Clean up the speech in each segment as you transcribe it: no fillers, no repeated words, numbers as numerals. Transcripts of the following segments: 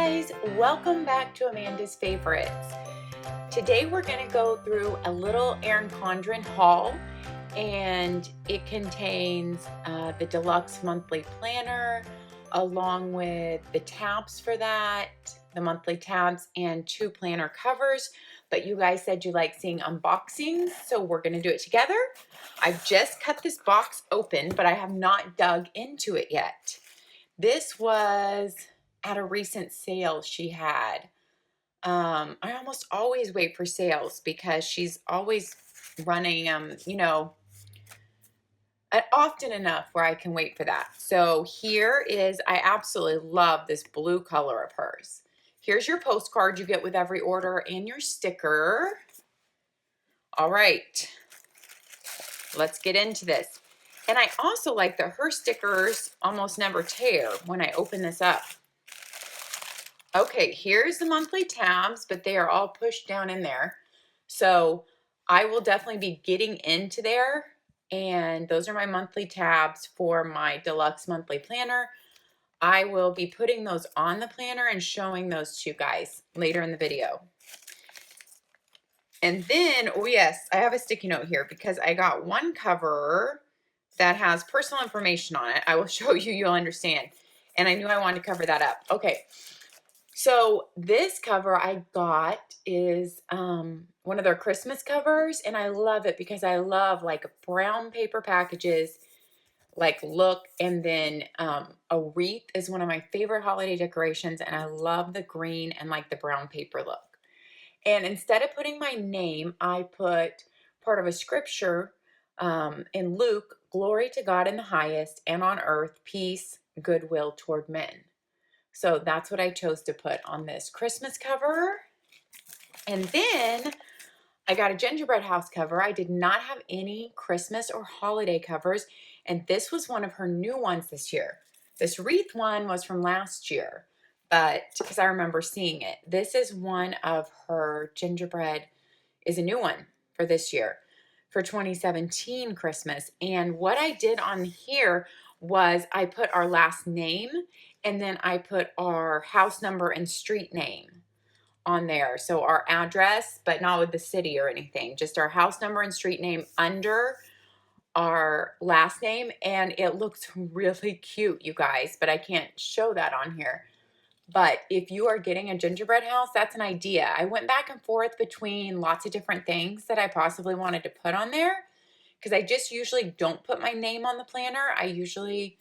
guys, welcome back to Amanda's Favorites. Today we're going to go through a little ERIN CONDREN haul, and it contains the Deluxe monthly planner along with the tabs for that, the monthly tabs, and 2 planner covers. But you guys said you like seeing unboxings, so we're going to do it together. I've just cut this box open, but I have not dug into it yet. This was at a recent sale she had. I almost always wait for sales because she's always running, often enough where I can wait for that. So here is, I absolutely love this blue color of hers. Here's your postcard you get with every order and your sticker. All right, let's get into this. And I also like that her stickers almost never tear when I open this up. Okay, here's the monthly tabs, but they are all pushed down in there. So I will definitely be getting into there. And those are my monthly tabs for my Deluxe monthly planner. I will be putting those on the planner and showing those to you guys later in the video. And then, oh yes, I have a sticky note here because I got one cover that has personal information on it. I will show you, you'll understand. And I knew I wanted to cover that up. Okay. So this cover I got is one of their Christmas covers, and I love it because I love like brown paper packages, like look, and then a wreath is one of my favorite holiday decorations, and I love the green and like the brown paper look. And instead of putting my name, I put part of a scripture in Luke, glory to God in the highest, and on earth, peace, goodwill toward men. So that's what I chose to put on this Christmas cover. And then I got a gingerbread house cover. I did not have any Christmas or holiday covers, and this was one of her new ones this year. This wreath one was from last year, but because I remember seeing it. This is one of her gingerbread, is a new one for this year, for 2017 Christmas. And what I did on here was I put our last name, and then I put our house number and street name on there. So our address, but not with the city or anything, just our house number and street name under our last name. And it looks really cute, you guys, but I can't show that on here. But if you are getting a gingerbread house, that's an idea. I went back and forth between lots of different things that I possibly wanted to put on there because I just usually don't put my name on the planner. I usually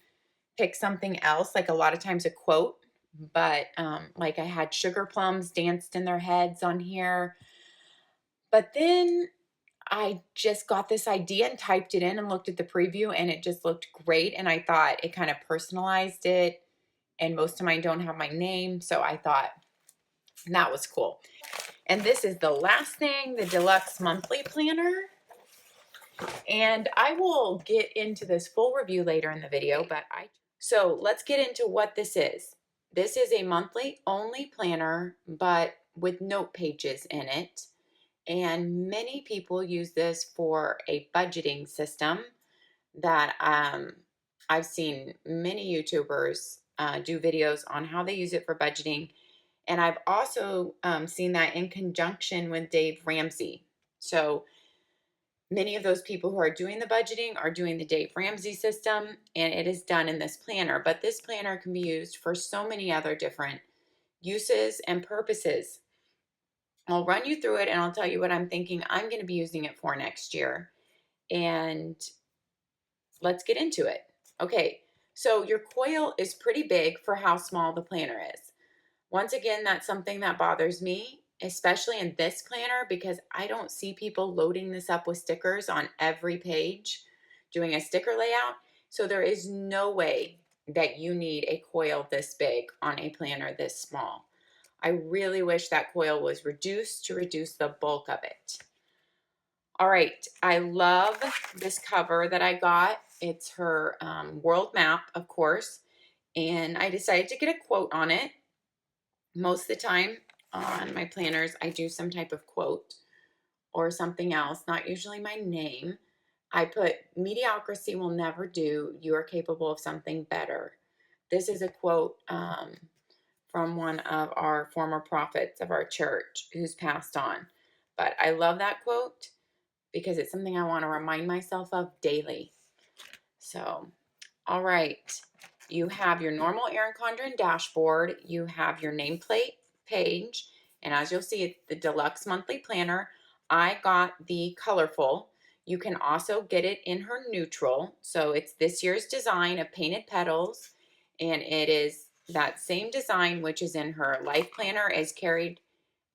pick something else, like a lot of times a quote, but like I had sugar plums danced in their heads on here. But then I just got this idea and typed it in and looked at the preview, and it just looked great. And I thought it kind of personalized it. And most of mine don't have my name, so I thought that was cool. And this is the last thing, the Deluxe monthly planner. And I will get into this full review later in the video, so let's get into what this is. This is a monthly only planner, but with note pages in it. And many people use this for a budgeting system that I've seen many YouTubers do videos on how they use it for budgeting. And I've also seen that in conjunction with Dave Ramsey. So many of those people who are doing the budgeting are doing the Dave Ramsey system, and it is done in this planner. But this planner can be used for so many other different uses and purposes. I'll run you through it, and I'll tell you what I'm thinking I'm going to be using it for next year. And let's get into it. Okay, so your coil is pretty big for how small the planner is. Once again, that's something that bothers me, especially in this planner, because I don't see people loading this up with stickers on every page, doing a sticker layout. So there is no way that you need a coil this big on a planner this small. I really wish that coil was reduced to reduce the bulk of it. All right, I love this cover that I got. It's her world map, of course, and I decided to get a quote on it. Most of the time on my planners, I do some type of quote or something else, not usually my name. I put, mediocrity will never do. You are capable of something better. This is a quote from one of our former prophets of our church who's passed on. But I love that quote because it's something I want to remind myself of daily. So, all right. You have your normal ERIN CONDREN dashboard. You have your nameplate page. And as you'll see, it's the Deluxe Monthly Planner. I got the colorful. You can also get it in her neutral. So it's this year's design of painted petals. And it is that same design, which is in her life planner, is carried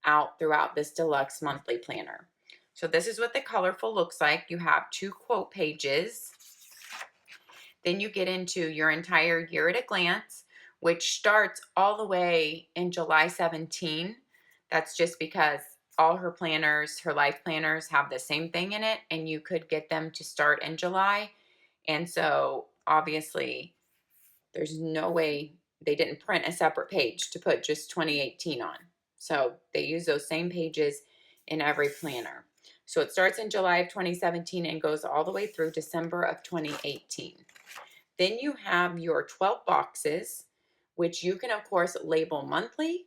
out throughout this Deluxe Monthly Planner. So this is what the colorful looks like. You have 2 quote pages. Then you get into your entire year at a glance, which starts all the way in July 17. That's just because all her planners, her life planners, have the same thing in it, and you could get them to start in July. And so obviously there's no way they didn't print a separate page to put just 2018 on. So they use those same pages in every planner. So it starts in July of 2017 and goes all the way through December of 2018. Then you have your 12 boxes, which you can, of course, label monthly,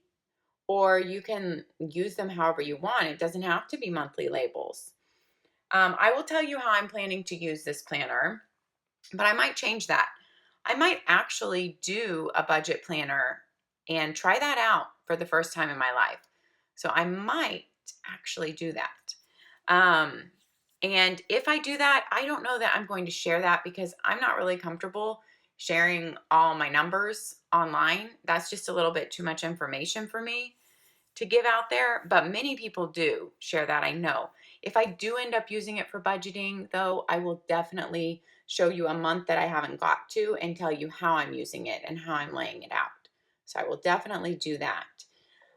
or you can use them however you want. It doesn't have to be monthly labels. I will tell you how I'm planning to use this planner, but I might change that. I might actually do a budget planner and try that out for the first time in my life. So I might actually do that. And if I do that, I don't know that I'm going to share that because I'm not really comfortable sharing all my numbers online. That's just a little bit too much information for me to give out there, but many people do share that, I know. If I do end up using it for budgeting, though, I will definitely show you a month that I haven't got to and tell you how I'm using it and how I'm laying it out. So I will definitely do that.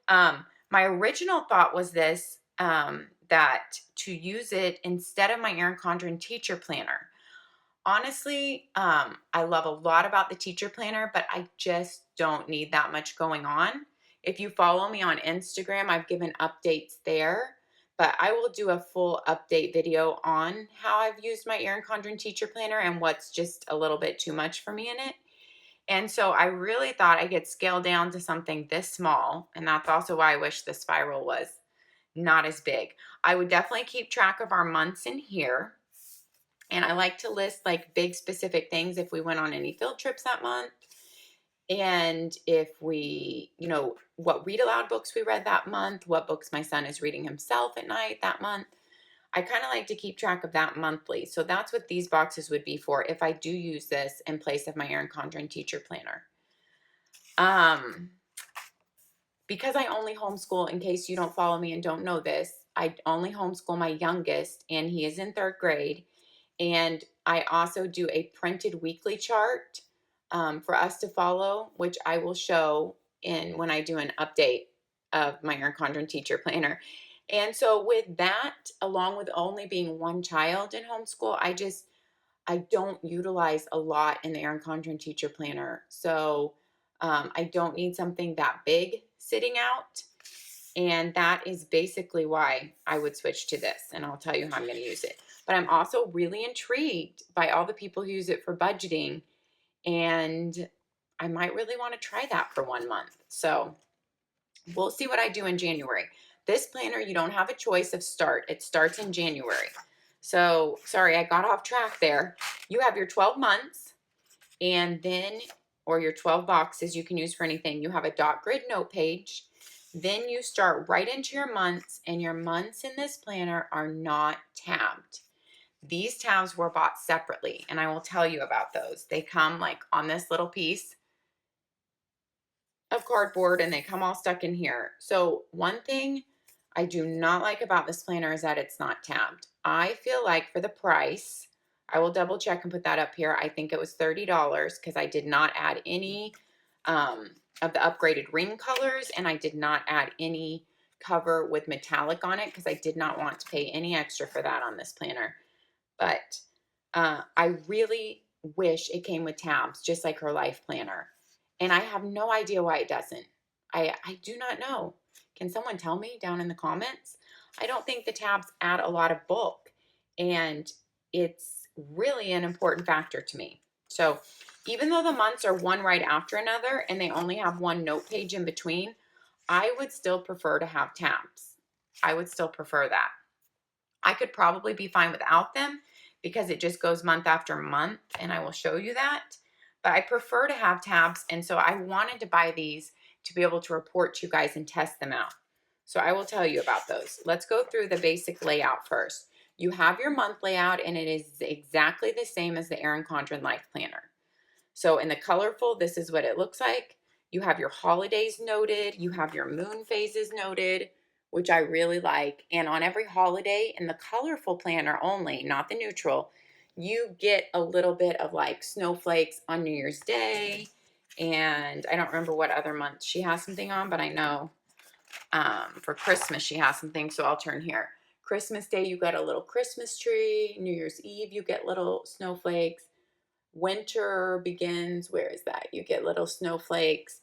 My original thought was this, that to use it instead of my ERIN CONDREN teacher planner. Honestly, I love a lot about the teacher planner, but I just don't need that much going on. If you follow me on Instagram, I've given updates there, but I will do a full update video on how I've used my ERIN CONDREN teacher planner and what's just a little bit too much for me in it. And so I really thought I could scale down to something this small, and that's also why I wish the spiral was not as big. I would definitely keep track of our months in here. And I like to list like big specific things if we went on any field trips that month. And if we, what read aloud books we read that month, what books my son is reading himself at night that month. I kind of like to keep track of that monthly. So that's what these boxes would be for if I do use this in place of my ERIN CONDREN teacher planner. Because I only homeschool, in case you don't follow me and don't know this, I only homeschool my youngest, and he is in 3rd grade. And I also do a printed weekly chart for us to follow, which I will show when I do an update of my ERIN CONDREN teacher planner. And so with that, along with only being one child in homeschool, I don't utilize a lot in the ERIN CONDREN teacher planner. So I don't need something that big sitting out. And that is basically why I would switch to this. And I'll tell you how I'm going to use it. But I'm also really intrigued by all the people who use it for budgeting. And I might really want to try that for 1 month. So we'll see what I do in January. This planner, you don't have a choice of start. It starts in January. So, sorry, I got off track there. You have your 12 months, and then, or your 12 boxes you can use for anything. You have a dot grid note page. Then you start right into your months, and your months in this planner are not tabbed. These tabs were bought separately, and I will tell you about those. They come like on this little piece of cardboard, and they come all stuck in here. So one thing I do not like about this planner is that it's not tabbed. I feel like for the price, I will double check and put that up here. I think it was $30 because I did not add any of the upgraded ring colors, and I did not add any cover with metallic on it because I did not want to pay any extra for that on this planner. But I really wish it came with tabs, just like her life planner. And I have no idea why it doesn't. I do not know. Can someone tell me down in the comments? I don't think the tabs add a lot of bulk, and it's really an important factor to me. So Even though the months are one right after another and they only have one note page in between, I would still prefer to have tabs. I would still prefer that. I could probably be fine without them because it just goes month after month, and I will show you that. But I prefer to have tabs, and so I wanted to buy these to be able to report to you guys and test them out. So I will tell you about those. Let's go through the basic layout first. You have your month layout, and it is exactly the same as the ERIN CONDREN Life Planner. So in the colorful, this is what it looks like. You have your holidays noted. You have your moon phases noted, which I really like. And on every holiday, in the colorful planner only, not the neutral, you get a little bit of like snowflakes on New Year's Day. And I don't remember what other month she has something on, but I know for Christmas she has something. So I'll turn here. Christmas Day, you get a little Christmas tree. New Year's Eve, you get little snowflakes. Winter begins, where is that? You get little snowflakes.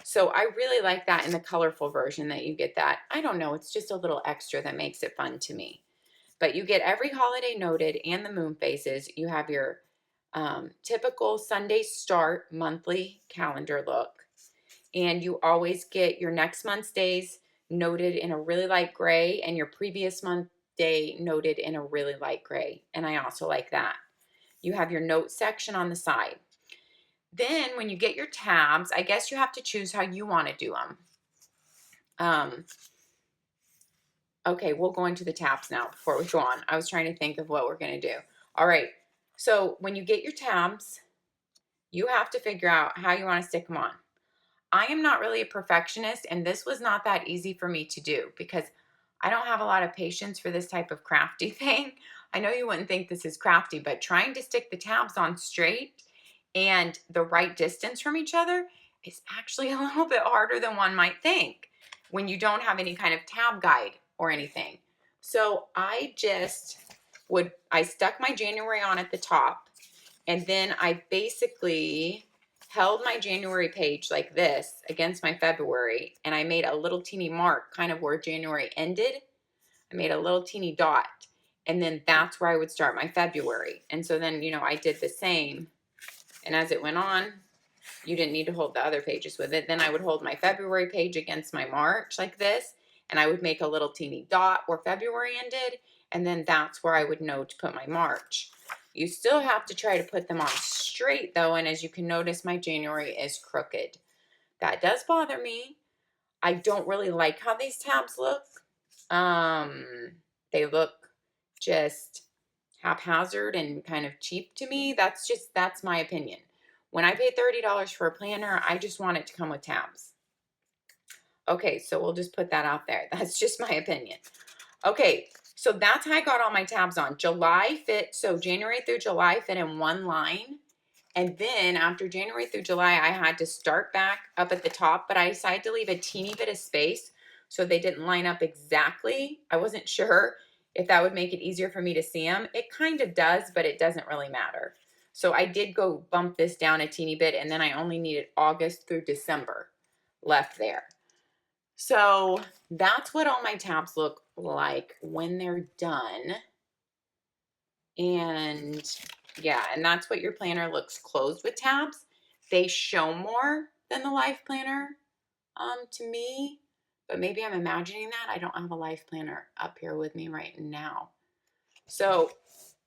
So I really like that in the colorful version that you get that. I don't know, it's just a little extra that makes it fun to me. But you get every holiday noted and the moon phases. You have your typical Sunday start monthly calendar look. And you always get your next month's days noted in a really light gray and your previous month day noted in a really light gray. And I also like that. You have your notes section on the side. Then when you get your tabs, I guess you have to choose how you want to do them. Okay, we'll go into the tabs now before we go on. I was trying to think of what we're going to do. All right, so when you get your tabs, you have to figure out how you want to stick them on. I am not really a perfectionist, and this was not that easy for me to do because I don't have a lot of patience for this type of crafty thing. I know you wouldn't think this is crafty, but trying to stick the tabs on straight and the right distance from each other is actually a little bit harder than one might think when you don't have any kind of tab guide or anything. So I stuck my January on at the top, and then I basically held my January page like this against my February, and I made a little teeny mark kind of where January ended. I made a little teeny dot, and then that's where I would start my February. And so then, I did the same, and as it went on, you didn't need to hold the other pages with it. Then I would hold my February page against my March like this, and I would make a little teeny dot where February ended, and then that's where I would know to put my March. You still have to try to put them on straight though, and as you can notice, my January is crooked. That does bother me. I don't really like how these tabs look. They look just haphazard and kind of cheap to me. That's my opinion. When I paid $30 for a planner, I just want it to come with tabs. Okay, so we'll just put that out there. That's just my opinion. Okay, so that's how I got all my tabs on. July fit, so January through July fit in one line. And then after January through July, I had to start back up at the top, but I decided to leave a teeny bit of space so they didn't line up exactly. I wasn't sure if that would make it easier for me to see them. It kind of does, but it doesn't really matter. So I did go bump this down a teeny bit, and then I only needed August through December left there. So that's what all my tabs look like when they're done. And yeah, and that's what your planner looks closed with tabs. They show more than the life planner to me, but maybe I'm imagining that. I don't have a life planner up here with me right now. So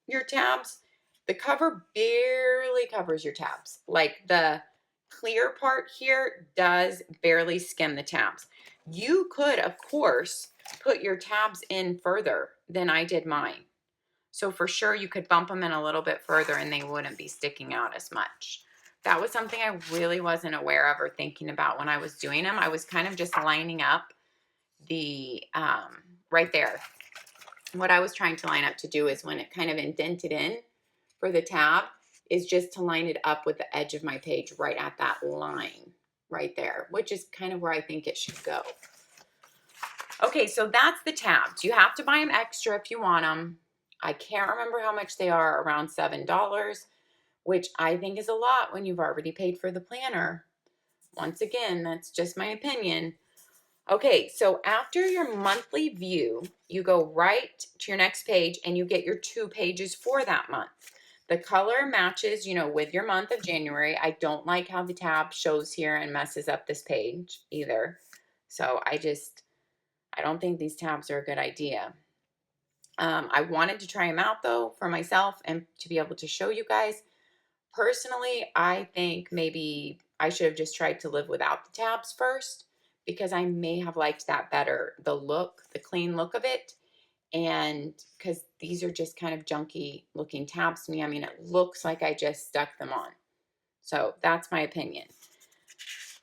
your tabs, the cover barely covers your tabs. Like the clear part here does barely skim the tabs. You could, of course, put your tabs in further than I did mine. So for sure you could bump them in a little bit further and they wouldn't be sticking out as much. That was something I really wasn't aware of or thinking about when I was doing them. I was kind of just lining up the, right there. What I was trying to line up to do is when it kind of indented in for the tab is just to line it up with the edge of my page right at that line right there, which is kind of where I think it should go. Okay, so that's the tabs. You have to buy them extra if you want them. I can't remember how much they are, around $7, which I think is a lot when you've already paid for the planner. Once again, that's just my opinion. Okay, so after your monthly view, you go right to your next page and you get your 2 pages for that month. The color matches, you know, with your month of January. I don't like how the tab shows here and messes up this page either. So I don't think these tabs are a good idea. I wanted to try them out though for myself and to be able to show you guys. Personally, I think maybe I should have just tried to live without the tabs first because I may have liked that better. The look, the clean look of it. And because these are just kind of junky looking tabs to me. I mean, it looks like I just stuck them on. So that's my opinion.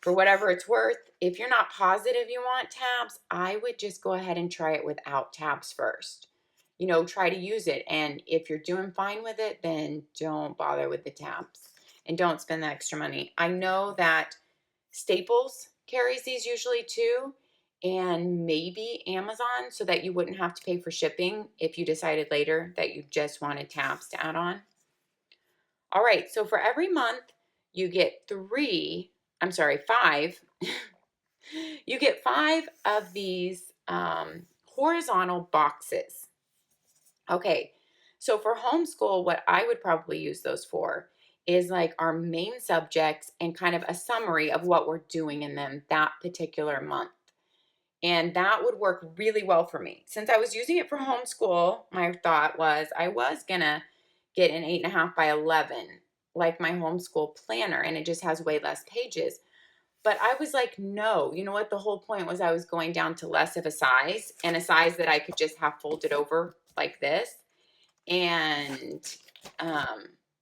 For whatever it's worth, if you're not positive you want tabs, I would just go ahead and try it without tabs first. You know, try to use it. And if you're doing fine with it, then don't bother with the tabs and don't spend the extra money. I know that Staples carries these usually too, and maybe Amazon, so that you wouldn't have to pay for shipping if you decided later that you just wanted tabs to add on. All right, so for every month, you get five. You get 5 of these horizontal boxes. Okay, so for homeschool, what I would probably use those for is like our main subjects and kind of a summary of what we're doing in them that particular month. And that would work really well for me. Since I was using it for homeschool, my thought was I was going to get an 8.5 by 11, like my homeschool planner, and it just has way less pages. But I was like, no, you know what? The whole point was I was going down to less of a size and a size that I could just have folded over like this. And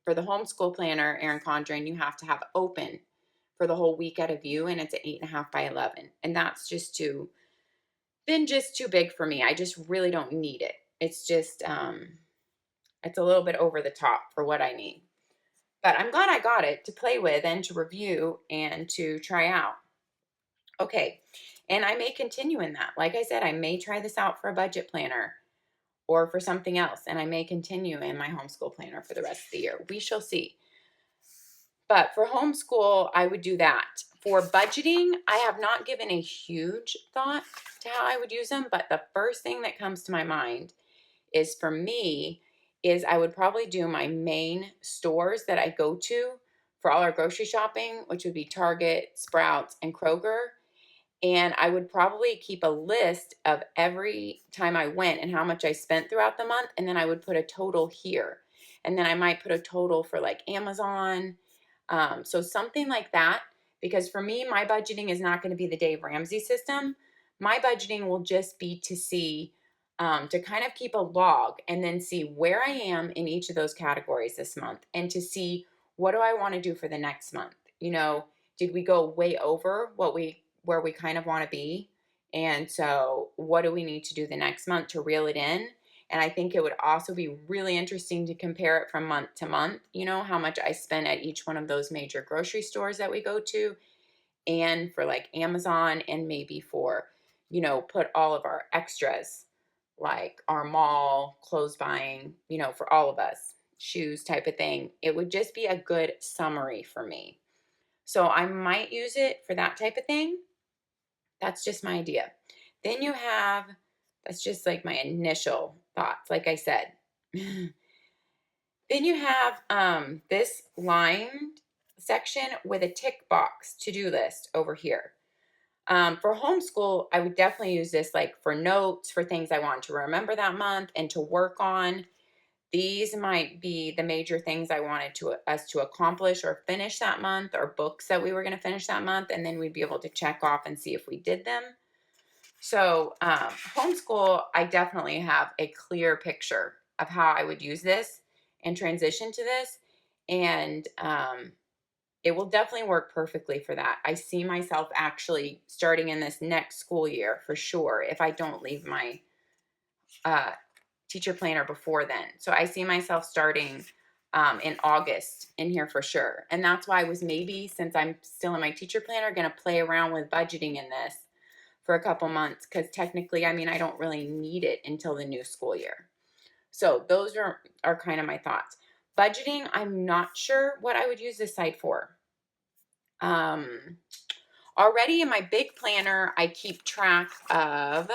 for the homeschool planner, ERIN CONDREN, you have to have it open for the whole week at a view, and it's an 8.5 by 11. And that's just too big for me. I just really don't need it. It's just, it's a little bit over the top for what I need. But I'm glad I got it to play with and to review and to try out. Okay, and I may continue in that. Like I said, I may try this out for a budget planner or for something else, and I may continue in my homeschool planner for the rest of the year. We shall see. But for homeschool, I would do that. For budgeting, I have not given a huge thought to how I would use them, but the first thing that comes to my mind is for me is I would probably do my main stores that I go to for all our grocery shopping, which would be Target, Sprouts, and Kroger. And I would probably keep a list of every time I went and how much I spent throughout the month. And then I would put a total here. And then I might put a total for like Amazon. So something like that. Because for me, my budgeting is not going to be the Dave Ramsey system. My budgeting will just be to see, to kind of keep a log and then see where I am in each of those categories this month and to see what do I want to do for the next month. You know, did we go way over where we kind of want to be? And so what do we need to do the next month to reel it in? And I think it would also be really interesting to compare it from month to month, you know, how much I spend at each one of those major grocery stores that we go to, and for like Amazon, and maybe for, you know, put all of our extras, like our mall, clothes buying, you know, for all of us, shoes type of thing. It would just be a good summary for me. So I might use it for that type of thing. That's just my idea. Then that's just like my initial thoughts, like I said. Then you have this lined section with a tick box to-do list over here. For homeschool, I would definitely use this like for notes, for things I want to remember that month and to work on. These might be the major things I wanted us to accomplish or finish that month, or books that we were going to finish that month, and then we'd be able to check off and see if we did them. So homeschool, I definitely have a clear picture of how I would use this and transition to this, and it will definitely work perfectly for that. I see myself actually starting in this next school year for sure if I don't leave my teacher planner before then. So I see myself starting in August in here for sure. And that's why I was maybe, since I'm still in my teacher planner, going to play around with budgeting in this for a couple months, because technically, I mean, I don't really need it until the new school year. So those are kind of my thoughts. Budgeting, I'm not sure what I would use this site for. Already in my big planner, I keep track of,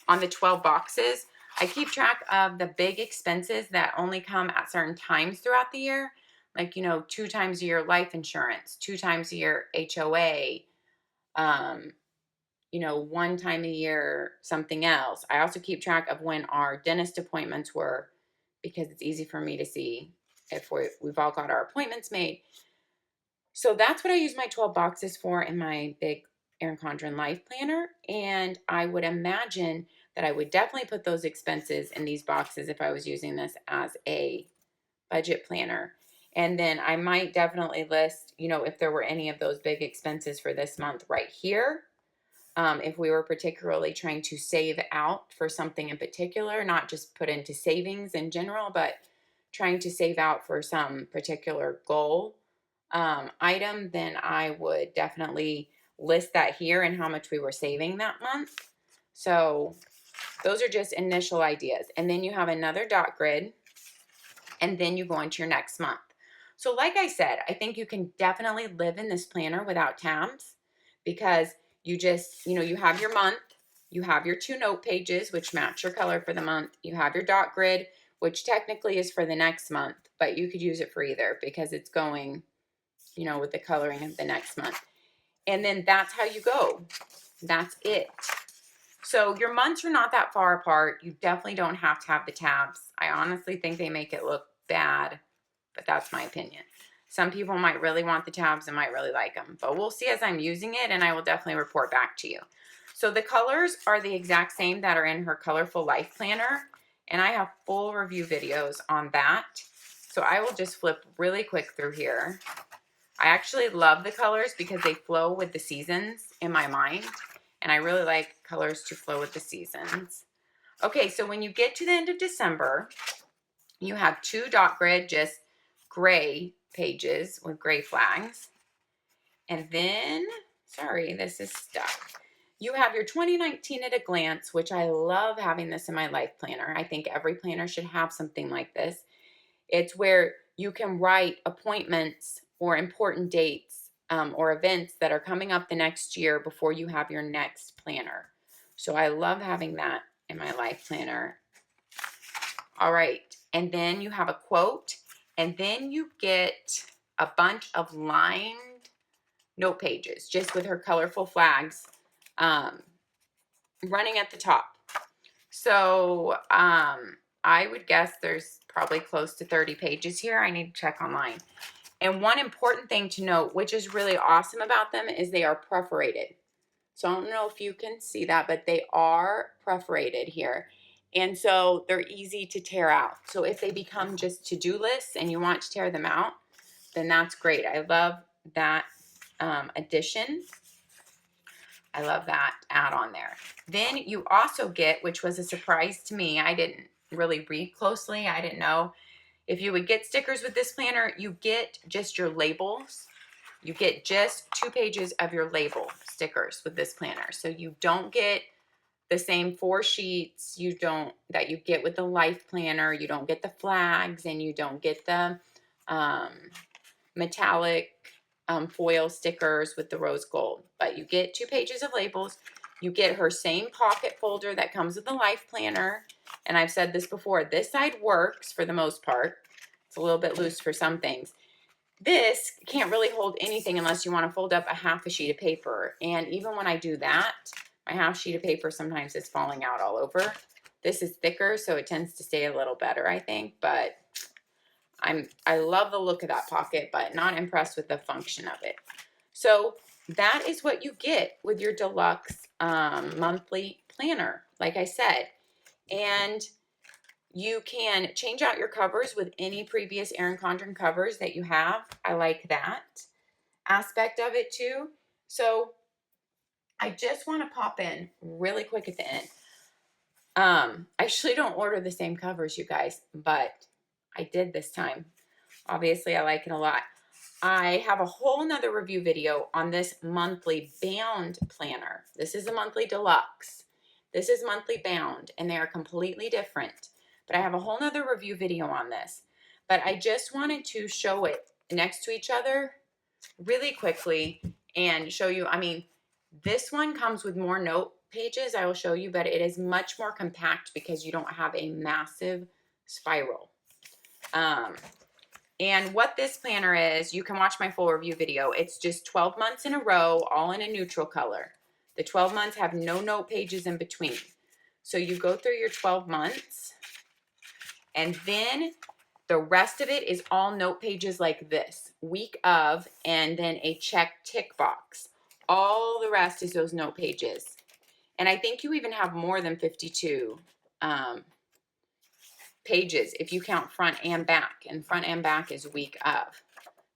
on the 12 boxes, I keep track of the big expenses that only come at certain times throughout the year. Like, 2 times a year life insurance, 2 times a year HOA, um, 1 time a year something else. I also keep track of when our dentist appointments were because it's easy for me to see if we've all got our appointments made. So that's what I use my 12 boxes for in my big ERIN CONDREN life planner. And I would imagine that I would definitely put those expenses in these boxes if I was using this as a budget planner. And then I might definitely list, if there were any of those big expenses for this month right here. If we were particularly trying to save out for something in particular, not just put into savings in general, but trying to save out for some particular goal item, then I would definitely list that here and how much we were saving that month. So those are just initial ideas. And then you have another dot grid, and then you go into your next month. So like I said, I think you can definitely live in this planner without tabs because you just, you have your month, you have your 2 note pages, which match your color for the month. You have your dot grid, which technically is for the next month, but you could use it for either because it's going, with the coloring of the next month. And then that's how you go. That's it. So your months are not that far apart. You definitely don't have to have the tabs. I honestly think they make it look bad, but that's my opinion. Some people might really want the tabs and might really like them, but we'll see as I'm using it, and I will definitely report back to you. So the colors are the exact same that are in her Colorful Life Planner, and I have full review videos on that. So I will just flip really quick through here. I actually love the colors because they flow with the seasons in my mind, and I really like colors to flow with the seasons. Okay, so when you get to the end of December, you have 2 dot grid, just gray pages with gray flags. And then, sorry, this is stuck. You have your 2019 at a glance, which I love having this in my life planner. I think every planner should have something like this. It's where you can write appointments or important dates or events that are coming up the next year before you have your next planner. So I love having that in my life planner. All right, and then you have a quote, and then you get a bunch of lined note pages just with her colorful flags running at the top. So I would guess there's probably close to 30 pages here. I need to check online. And one important thing to note, which is really awesome about them, is they are perforated. So I don't know if you can see that, but they are perforated here. And so they're easy to tear out. So if they become just to-do lists and you want to tear them out, then that's great. I love that addition. I love that add-on there. Then you also get, which was a surprise to me, I didn't really read closely. I didn't know if you would get stickers with this planner. You get just your labels. You get just 2 pages of your label stickers with this planner. So you don't get the same 4 sheets that you get with the life planner. You don't get the flags, and you don't get the metallic foil stickers with the rose gold. But you get 2 pages of labels. You get her same pocket folder that comes with the life planner. And I've said this before, this side works for the most part. It's a little bit loose for some things. This can't really hold anything unless you want to fold up a half a sheet of paper. And even when I do that, my half sheet of paper sometimes is falling out all over. This is thicker, so it tends to stay a little better, I think. But I love the look of that pocket, but not impressed with the function of it. So that is what you get with your Deluxe monthly planner, like I said. And you can change out your covers with any previous ERIN CONDREN covers that you have. I like that aspect of it too. So I just want to pop in really quick at the end. I usually don't order the same covers, you guys, but I did this time. Obviously, I like it a lot. I have a whole nother review video on this monthly bound planner. This is a monthly deluxe. This is monthly bound, and they are completely different. But I have a whole nother review video on this. But I just wanted to show it next to each other really quickly and show you, I mean, this one comes with more note pages I will show you, but it is much more compact because you don't have a massive spiral. And what this planner is, you can watch my full review video. It's just 12 months in a row, all in a neutral color. The 12 months have no note pages in between. So you go through your 12 months, and then the rest of it is all note pages like this, week of, and then a check tick box. All the rest is those note pages. And I think you even have more than 52 pages if you count front and back, and front and back is week of.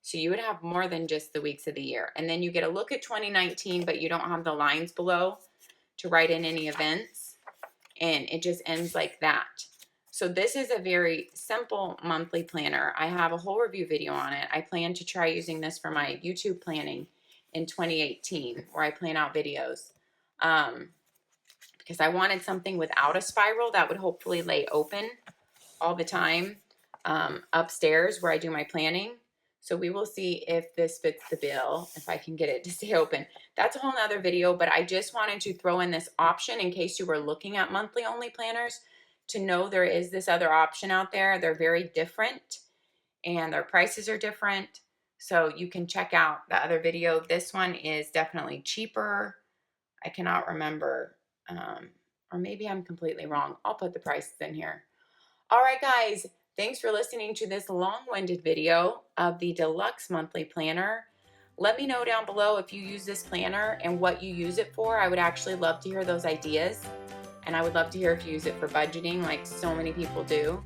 So you would have more than just the weeks of the year. And then you get a look at 2019, but you don't have the lines below to write in any events, and it just ends like that. So this is a very simple monthly planner. I have a whole review video on it. I plan to try using this for my YouTube planning in 2018, where I plan out videos, because I wanted something without a spiral that would hopefully lay open all the time upstairs where I do my planning. So we will see if this fits the bill, if I can get it to stay open. That's a whole nother video, but I just wanted to throw in this option in case you were looking at monthly only planners, to know there is this other option out there. They're very different and their prices are different. So you can check out the other video. This one is definitely cheaper. I cannot remember, or maybe I'm completely wrong. I'll put the prices in here. All right, guys, thanks for listening to this long-winded video of the Deluxe Monthly Planner. Let me know down below if you use this planner and what you use it for. I would actually love to hear those ideas. And I would love to hear if you use it for budgeting like so many people do.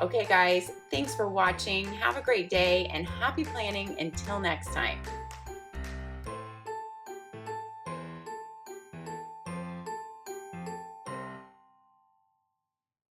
Okay, guys, thanks for watching. Have a great day and happy planning until next time.